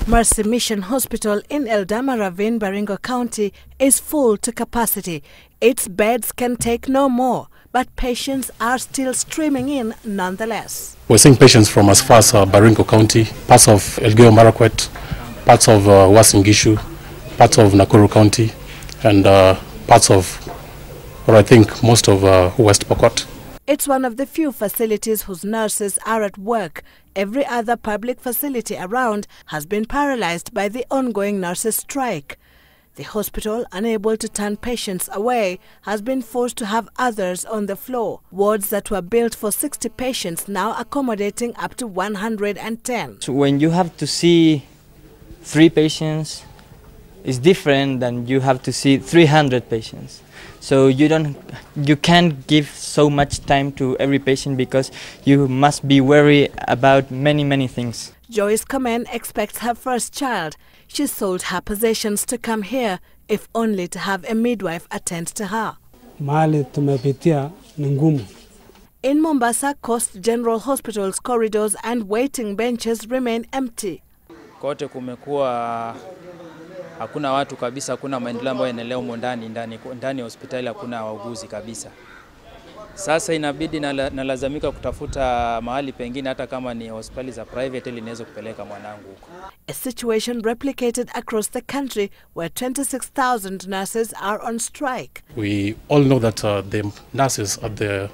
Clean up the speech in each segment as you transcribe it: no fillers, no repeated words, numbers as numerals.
Mercy Mission Hospital in Eldama Ravine, Baringo County is full to capacity. Its beds can take no more, but patients are still streaming in nonetheless. We're seeing patients from as far as Baringo County, parts of Elgeyo Marakwet, parts of Uasin Gishu, parts of Nakuru County, and parts of, or I think most of West Pokot. It's one of the few facilities whose nurses are at work. Every other public facility around has been paralyzed by the ongoing nurses' strike. The hospital, unable to turn patients away, has been forced to have others on the floor. Wards that were built for 60 patients now accommodating up to 110. So when you have to see 3 patients, it's different than you have to see 300 patients. So you can't give so much time to every patient because you must be wary about many things. Joyce Kamen expects her first child. She sold her possessions to come here, if only to have a midwife attend to her. In Mombasa, Coast General Hospital's corridors and waiting benches remain empty. Kote kumekuwa hakuna watu kabisa, hakuna maendeleo ambayo yanaendelea ndani ya hospitali, hakuna wauguzi kabisa. Sasa inabidi nalazimika kutafuta mahali pengine hata kama ni hospitali za private ili niweze kupeleka mwanangu huko. A situation replicated across the country where 26,000 nurses are on strike. We all know that the nurses are the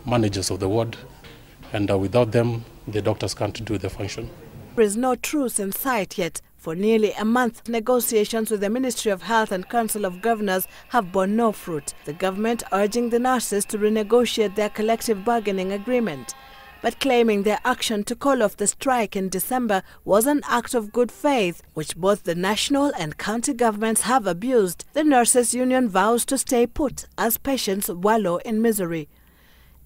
managers of the ward, and without them the doctors can't do the function. There is no truce in sight yet. For nearly a month, negotiations with the Ministry of Health and Council of Governors have borne no fruit, the government urging the nurses to renegotiate their collective bargaining agreement, but claiming their action to call off the strike in December was an act of good faith, which both the national and county governments have abused. The nurses' union vows to stay put as patients wallow in misery.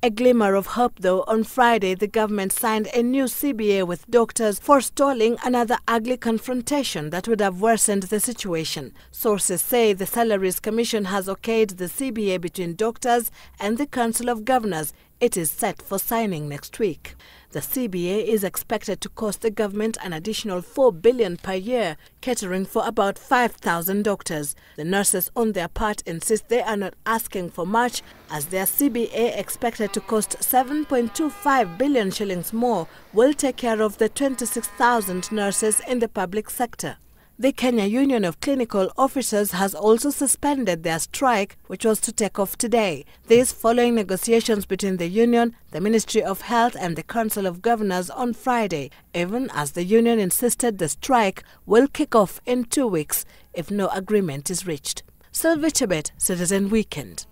A glimmer of hope, though. On Friday, the government signed a new CBA with doctors, forestalling another ugly confrontation that would have worsened the situation. Sources say the Salaries Commission has okayed the CBA between doctors and the Council of Governors. It is set for signing next week. The CBA is expected to cost the government an additional $4 billion per year, catering for about 5,000 doctors. The nurses, on their part, insist they are not asking for much, as their CBA, expected to cost 7.25 billion shillings more, will take care of the 26,000 nurses in the public sector. The Kenya Union of Clinical Officers has also suspended their strike, which was to take off today. This following negotiations between the union, the Ministry of Health and the Council of Governors on Friday, even as the union insisted the strike will kick off in 2 weeks if no agreement is reached. Sylvie Chebet, Citizen Weekend.